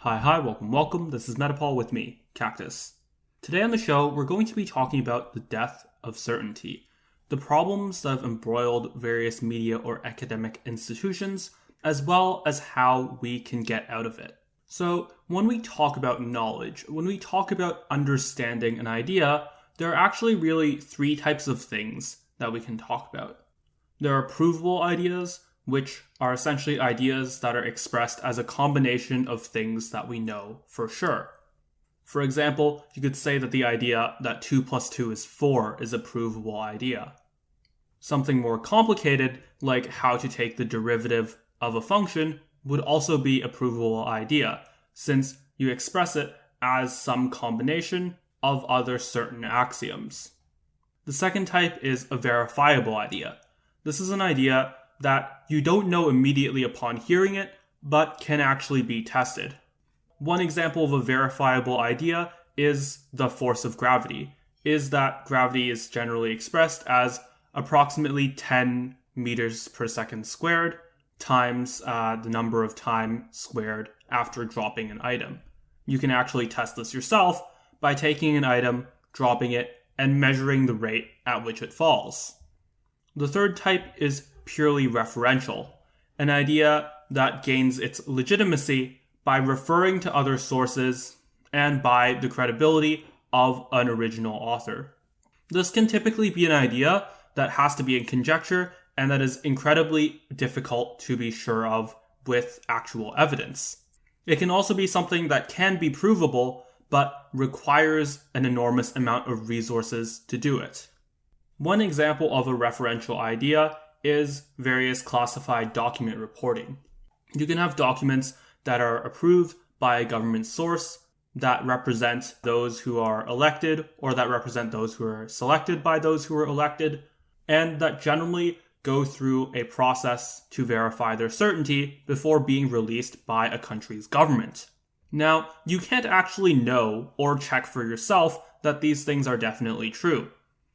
Hi, welcome. This is Metapol with me, Cactus. Today on the show, we're going to be talking about the death of certainty, the problems that have embroiled various media or academic institutions, as well as how we can get out of it. So, when we talk about knowledge, when we talk about understanding an idea, there are actually really three types of things that we can talk about. There are provable ideas, which are essentially ideas that are expressed as a combination of things that we know for sure. For example, you could say that the idea that 2 plus 2 is 4 is a provable idea. Something more complicated, like how to take the derivative of a function, would also be a provable idea, since you express it as some combination of other certain axioms. The second type is a verifiable idea. This is an idea that you don't know immediately upon hearing it, but can actually be tested. One example of a verifiable idea is the force of gravity, is that gravity is generally expressed as approximately 10 meters per second squared times the number of time squared after dropping an item. You can actually test this yourself by taking an item, dropping it, and measuring the rate at which it falls. The third type is purely referential, an idea that gains its legitimacy by referring to other sources and by the credibility of an original author. This can typically be an idea that has to be in conjecture and that is incredibly difficult to be sure of with actual evidence. It can also be something that can be provable but requires an enormous amount of resources to do it. One example of a referential idea is various classified document reporting. You can have documents that are approved by a government source that represent those who are elected or that represent those who are selected by those who are elected, and that generally go through a process to verify their certainty before being released by a country's government. Now, you can't actually know or check for yourself that these things are definitely true.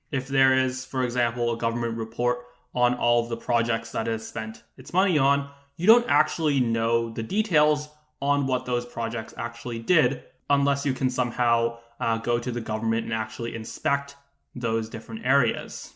If there is, for example, a government report on all of the projects that it has spent its money on, you don't actually know the details on what those projects actually did unless you can somehow go to the government and actually inspect those different areas.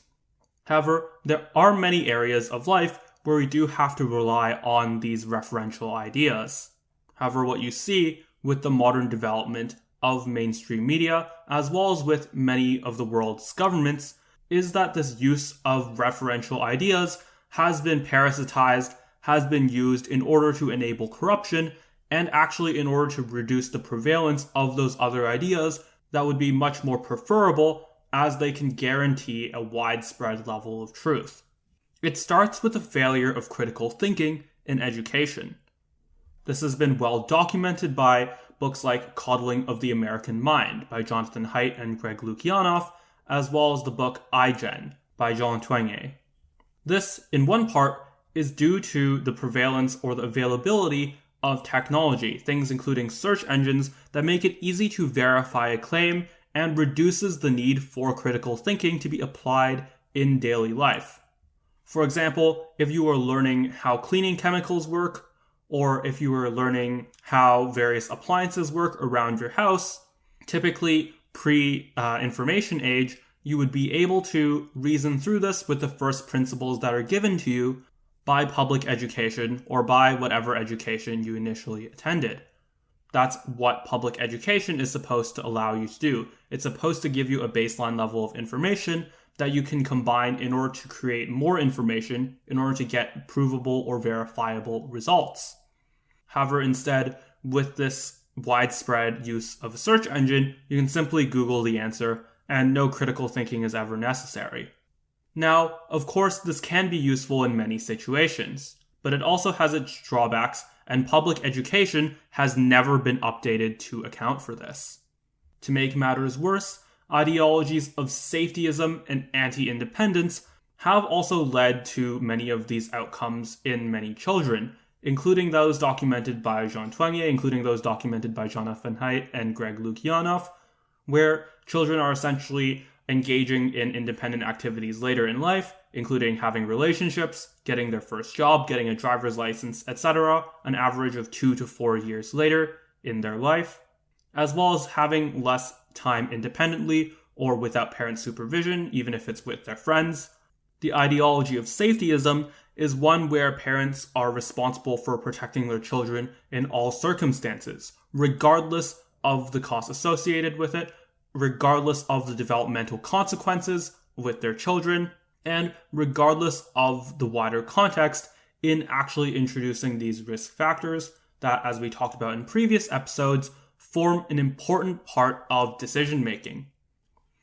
However, there are many areas of life where we do have to rely on these referential ideas. However, what you see with the modern development of mainstream media, as well as with many of the world's governments, is that this use of referential ideas has been parasitized, has been used in order to enable corruption, and actually in order to reduce the prevalence of those other ideas that would be much more preferable as they can guarantee a widespread level of truth. It starts with the failure of critical thinking in education. This has been well documented by books like Coddling of the American Mind by Jonathan Haidt and Greg Lukianoff, as well as the book iGen by Jean Twenge. This, in one part, is due to the prevalence or the availability of technology, things including search engines that make it easy to verify a claim and reduces the need for critical thinking to be applied in daily life. For example, if you were learning how cleaning chemicals work, or if you were learning how various appliances work around your house, typically pre-information age, you would be able to reason through this with the first principles that are given to you by public education or by whatever education you initially attended. That's what public education is supposed to allow you to do. It's supposed to give you a baseline level of information that you can combine in order to create more information in order to get provable or verifiable results. However, instead, with this widespread use of a search engine, you can simply Google the answer and no critical thinking is ever necessary. Now, of course, this can be useful in many situations, but it also has its drawbacks, and public education has never been updated to account for this. To make matters worse, ideologies of safetyism and anti-independence have also led to many of these outcomes in many children, including those documented by Jean Twenge, including those documented by Jonathan Haidt and Greg Lukianoff, where children are essentially engaging in independent activities later in life, including having relationships, getting their first job, getting a driver's license, etc., an average of 2 to 4 years later, in their life, as well as having less time independently or without parent supervision, even if it's with their friends. The ideology of safetyism is one where parents are responsible for protecting their children in all circumstances, regardless of the costs associated with it, regardless of the developmental consequences with their children, and regardless of the wider context in actually introducing these risk factors that, as we talked about in previous episodes, form an important part of decision making.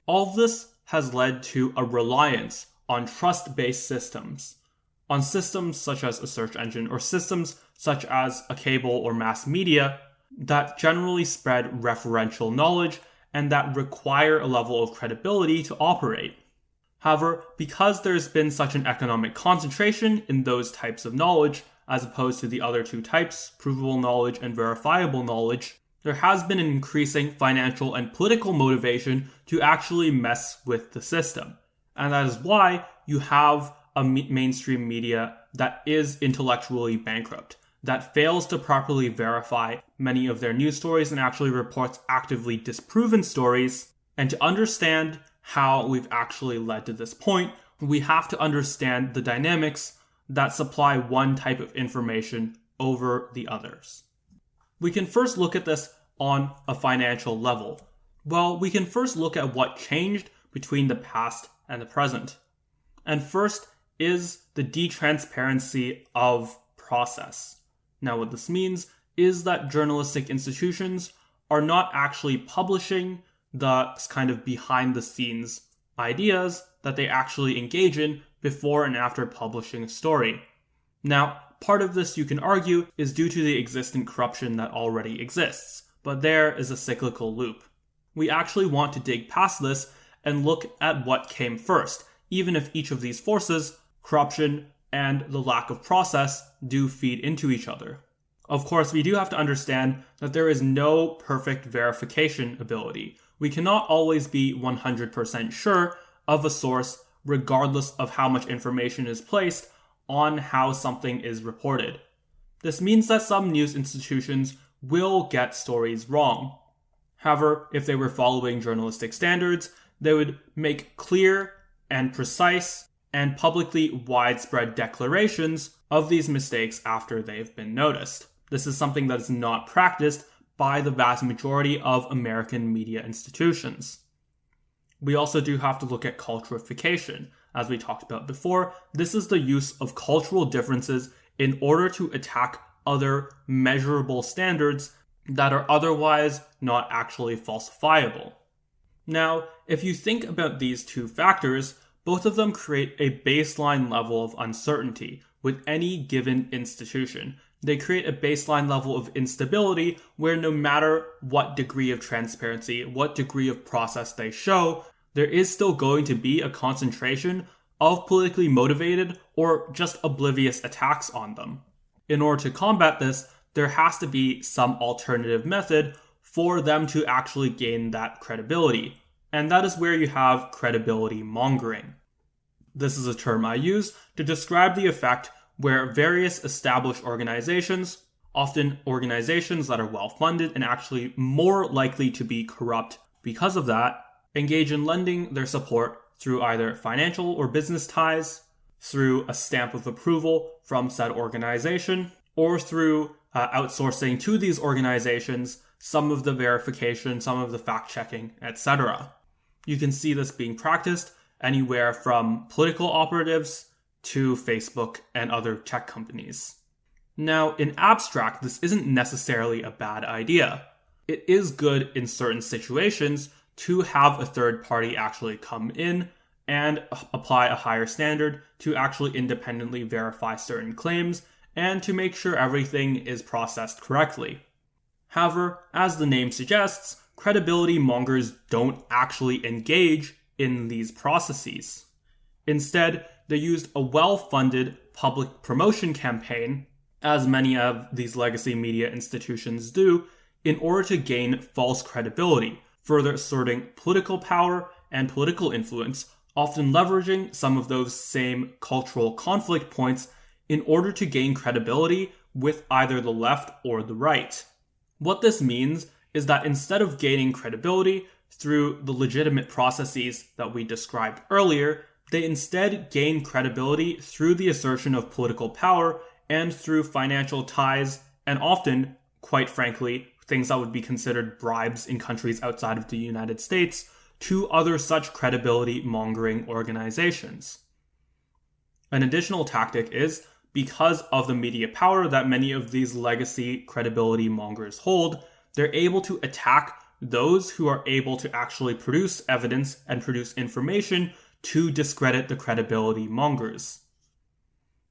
All of this has led to a reliance on trust-based systems, on systems such as a search engine or systems such as a cable or mass media that generally spread referential knowledge and that require a level of credibility to operate. However, because there's been such an economic concentration in those types of knowledge, as opposed to the other two types, provable knowledge and verifiable knowledge, there has been an increasing financial and political motivation to actually mess with the system. And that is why you have a mainstream media that is intellectually bankrupt, that fails to properly verify many of their news stories and actually reports actively disproven stories. And to understand how we've actually led to this point, we have to understand the dynamics that supply one type of information over the others. We can first look at this on a financial level. Well, we can first look at what changed between the past and the present. And first is the detransparency of process. Now, what this means is that journalistic institutions are not actually publishing the kind of behind the scenes ideas that they actually engage in before and after publishing a story. Now, part of this, you can argue, is due to the existing corruption that already exists, but there is a cyclical loop. We actually want to dig past this and look at what came first, even if each of these forces, corruption and the lack of process, do feed into each other. Of course, we do have to understand that there is no perfect verification ability. We cannot always be 100% sure of a source, regardless of how much information is placed on how something is reported. This means that some news institutions will get stories wrong. However, if they were following journalistic standards, they would make clear and precise and publicly widespread declarations of these mistakes after they've been noticed. This is something that is not practiced by the vast majority of American media institutions. We also do have to look at culturification. As we talked about before, this is the use of cultural differences in order to attack other measurable standards that are otherwise not actually falsifiable. Now, if you think about these two factors, both of them create a baseline level of uncertainty with any given institution. They create a baseline level of instability where no matter what degree of transparency, what degree of process they show, there is still going to be a concentration of politically motivated or just oblivious attacks on them. In order to combat this, there has to be some alternative method for them to actually gain that credibility. And that is where you have credibility mongering. This is a term I use to describe the effect where various established organizations, often organizations that are well-funded and actually more likely to be corrupt because of that, engage in lending their support through either financial or business ties, through a stamp of approval from said organization, or through outsourcing to these organizations some of the verification, some of the fact-checking, etc. You can see this being practiced anywhere from political operatives to Facebook and other tech companies. Now, in abstract, this isn't necessarily a bad idea. It is good in certain situations to have a third party actually come in and apply a higher standard to actually independently verify certain claims and to make sure everything is processed correctly. However, as the name suggests, credibility mongers don't actually engage in these processes. Instead, they used a well-funded public promotion campaign, as many of these legacy media institutions do, in order to gain false credibility, further asserting political power and political influence, often leveraging some of those same cultural conflict points in order to gain credibility with either the left or the right. What this means is that instead of gaining credibility through the legitimate processes that we described earlier, they instead gain credibility through the assertion of political power and through financial ties, and often, quite frankly, things that would be considered bribes in countries outside of the United States, to other such credibility-mongering organizations. An additional tactic is, because of the media power that many of these legacy credibility mongers hold, they're able to attack those who are able to actually produce evidence and produce information to discredit the credibility mongers.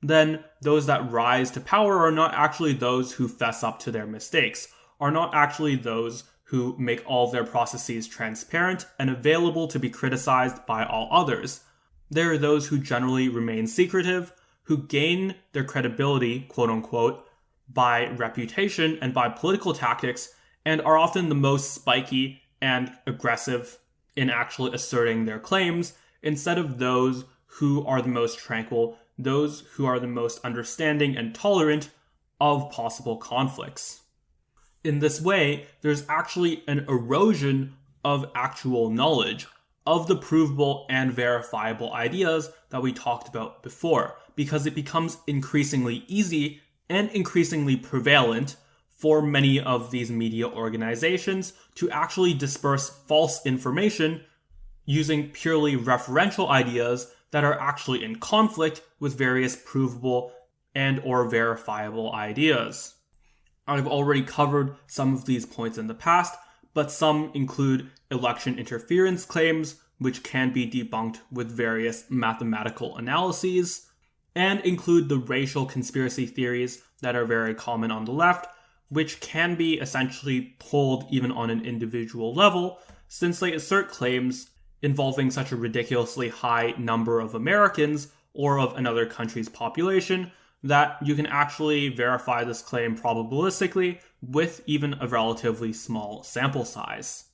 Then, those that rise to power are not actually those who fess up to their mistakes, are not actually those who make all of their processes transparent and available to be criticized by all others. There are those who generally remain secretive, who gain their credibility, quote unquote, by reputation and by political tactics, and are often the most spiky and aggressive in actually asserting their claims, instead of those who are the most tranquil, those who are the most understanding and tolerant of possible conflicts. In this way, there's actually an erosion of actual knowledge, of the provable and verifiable ideas that we talked about before, because it becomes increasingly easy and increasingly prevalent for many of these media organizations to actually disperse false information using purely referential ideas that are actually in conflict with various provable and or verifiable ideas. I've already covered some of these points in the past, but some include election interference claims, which can be debunked with various mathematical analyses, and include the racial conspiracy theories that are very common on the left, which can be essentially pulled even on an individual level, since they assert claims involving such a ridiculously high number of Americans or of another country's population that you can actually verify this claim probabilistically with even a relatively small sample size.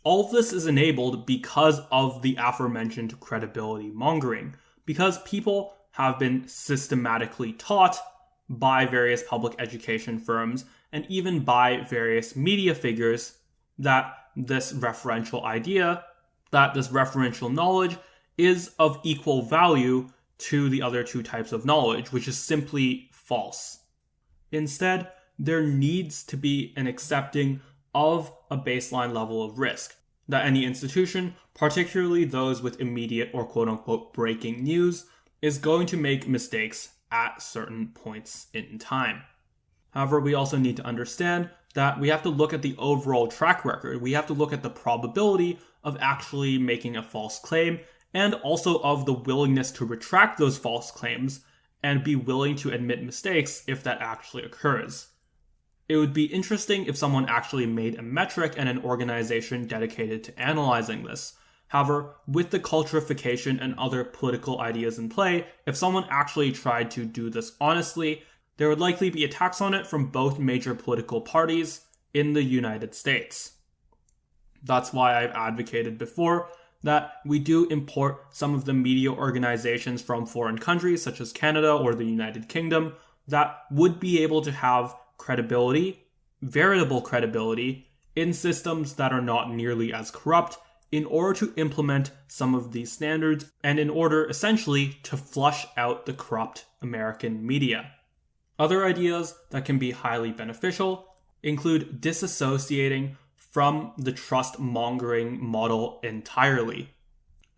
All of this is enabled because of the aforementioned credibility mongering, because people have been systematically taught by various public education firms and even by various media figures that this referential idea, that this referential knowledge is of equal value to the other two types of knowledge, which is simply false. Instead, there needs to be an accepting of a baseline level of risk, that any institution, particularly those with immediate or quote-unquote breaking news, is going to make mistakes at certain points in time. However, we also need to understand that we have to look at the overall track record. We have to look at the probability of actually making a false claim, and also of the willingness to retract those false claims and be willing to admit mistakes if that actually occurs. It would be interesting if someone actually made a metric and an organization dedicated to analyzing this. However, with the culturification and other political ideas in play, if someone actually tried to do this honestly, there would likely be attacks on it from both major political parties in the United States. That's why I've advocated before that we do import some of the media organizations from foreign countries, such as Canada or the United Kingdom, that would be able to have credibility, veritable credibility, in systems that are not nearly as corrupt, in order to implement some of these standards and in order essentially to flush out the corrupt American media. Other ideas that can be highly beneficial include disassociating from the trust-mongering model entirely.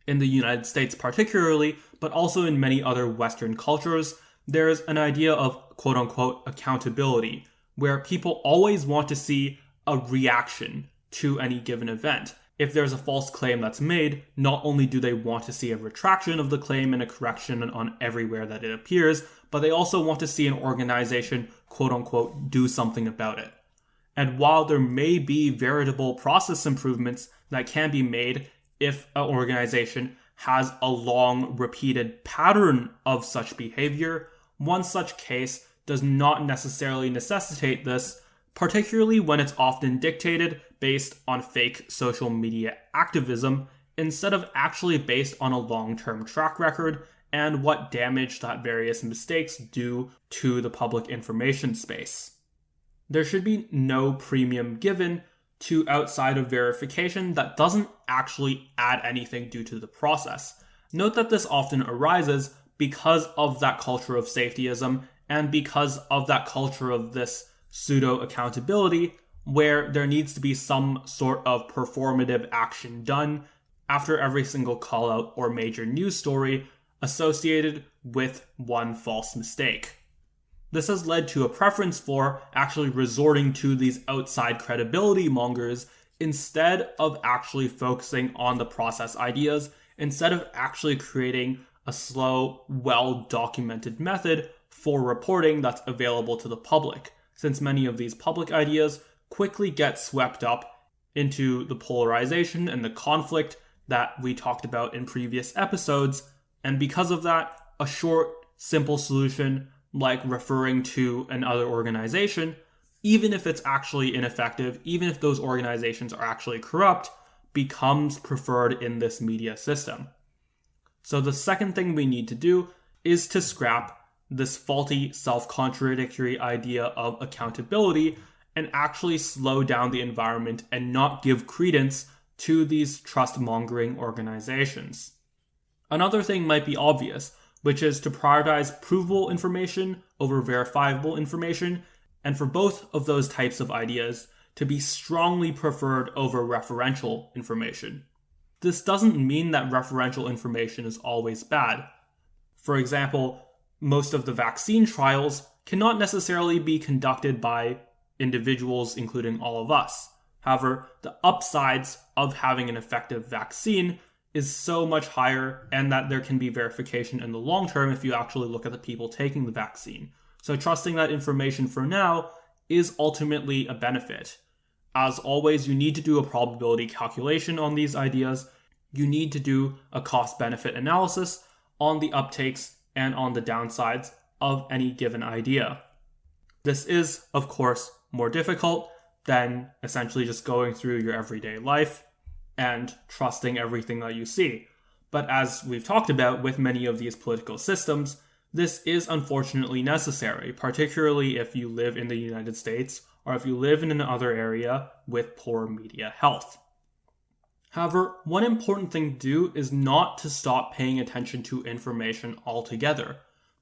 In the United States particularly, but also in many other Western cultures, there's an idea of quote-unquote accountability, where people always want to see a reaction to any given event. If there's a false claim that's made, not only do they want to see a retraction of the claim and a correction on everywhere that it appears, but they also want to see an organization, quote-unquote, do something about it. And while there may be veritable process improvements that can be made if an organization has a long repeated pattern of such behavior, one such case does not necessarily necessitate this, particularly when it's often dictated based on fake social media activism instead of actually based on a long-term track record and what damage that various mistakes do to the public information space. There should be no premium given to outside of verification that doesn't actually add anything due to the process. Note that this often arises because of that culture of safetyism and because of that culture of this pseudo accountability, where there needs to be some sort of performative action done after every single call out or major news story associated with one false mistake. This has led to a preference for actually resorting to these outside credibility mongers instead of actually focusing on the process ideas, instead of actually creating a slow, well-documented method for reporting that's available to the public, since many of these public ideas quickly get swept up into the polarization and the conflict that we talked about in previous episodes, and because of that, a short, simple solution like referring to another organization, even if it's actually ineffective, even if those organizations are actually corrupt, becomes preferred in this media system. So the second thing we need to do is to scrap this faulty, self-contradictory idea of accountability and actually slow down the environment and not give credence to these trust-mongering organizations. Another thing might be obvious, which is to prioritize provable information over verifiable information, and for both of those types of ideas to be strongly preferred over referential information. This doesn't mean that referential information is always bad. For example, most of the vaccine trials cannot necessarily be conducted by individuals, including all of us. However, the upsides of having an effective vaccine is so much higher, and that there can be verification in the long term if you actually look at the people taking the vaccine. So trusting that information for now is ultimately a benefit. As always, you need to do a probability calculation on these ideas. You need to do a cost-benefit analysis on the uptakes and on the downsides of any given idea. This is, of course, more difficult than essentially just going through your everyday life and trusting everything that you see. But as we've talked about with many of these political systems, this is unfortunately necessary, particularly if you live in the United States or if you live in another area with poor media health. However, one important thing to do is not to stop paying attention to information altogether.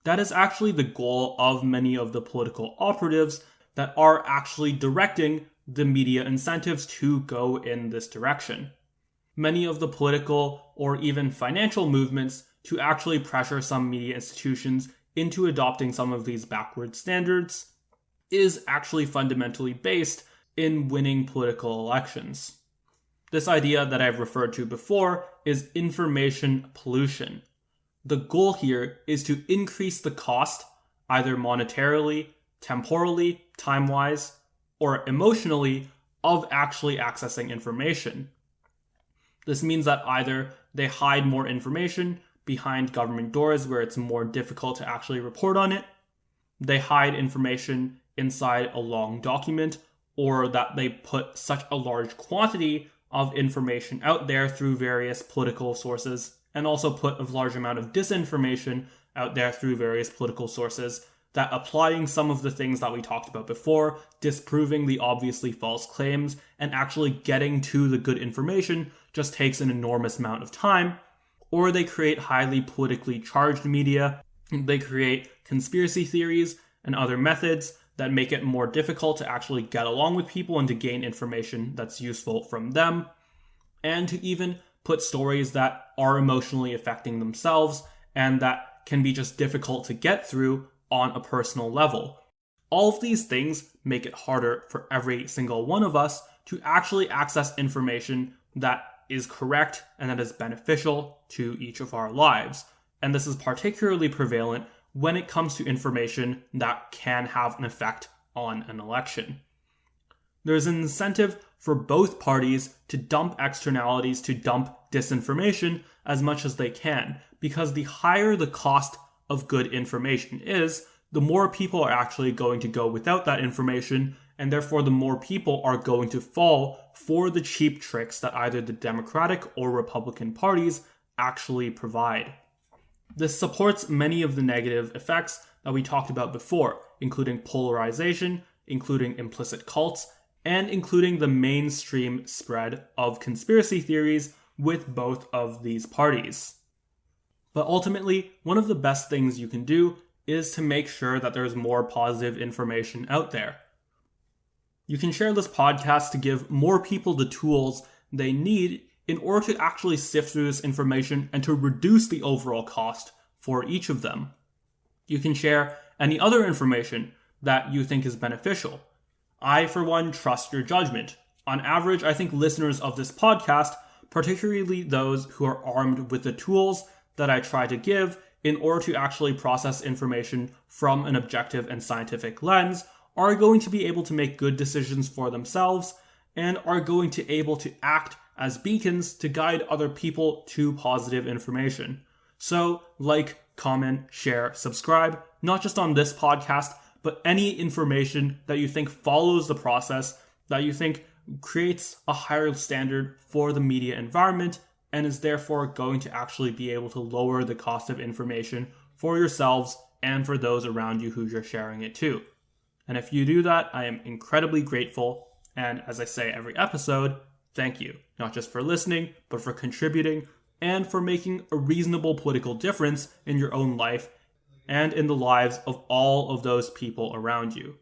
That is actually the goal of many of the political operatives that are actually directing the media incentives to go in this direction. Many of the political or even financial movements to actually pressure some media institutions into adopting some of these backward standards is actually fundamentally based in winning political elections. This idea that I've referred to before is information pollution. The goal here is to increase the cost, either monetarily, temporally, time-wise, or emotionally, of actually accessing information. This means that either they hide more information behind government doors where it's more difficult to actually report on it, they hide information inside a long document, or that they put such a large quantity of information out there through various political sources, and also put a large amount of disinformation out there through various political sources, that applying some of the things that we talked about before, disproving the obviously false claims, and actually getting to the good information just takes an enormous amount of time. Or they create highly politically charged media, they create conspiracy theories and other methods that make it more difficult to actually get along with people and to gain information that's useful from them, and to even put stories that are emotionally affecting themselves and that can be just difficult to get through on a personal level. All of these things make it harder for every single one of us to actually access information that is correct and that is beneficial to each of our lives. And this is particularly prevalent when it comes to information that can have an effect on an election. There's an incentive for both parties to dump externalities, to dump disinformation as much as they can, because the higher the cost of good information is, the more people are actually going to go without that information, and therefore the more people are going to fall for the cheap tricks that either the Democratic or Republican parties actually provide. This supports many of the negative effects that we talked about before, including polarization, including implicit cults, and including the mainstream spread of conspiracy theories with both of these parties. But ultimately, one of the best things you can do is to make sure that there's more positive information out there. You can share this podcast to give more people the tools they need in order to actually sift through this information and to reduce the overall cost for each of them. You can share any other information that you think is beneficial. I, for one, trust your judgment. On average, I think listeners of this podcast, particularly those who are armed with the tools that I try to give in order to actually process information from an objective and scientific lens, are going to be able to make good decisions for themselves and are going to be able to act as beacons to guide other people to positive information. So, like, comment, share, subscribe, not just on this podcast, but any information that you think follows the process, that you think creates a higher standard for the media environment, and is therefore going to actually be able to lower the cost of information for yourselves and for those around you who you're sharing it to. And if you do that, I am incredibly grateful. And as I say every episode, thank you, not just for listening, but for contributing and for making a reasonable political difference in your own life and in the lives of all of those people around you.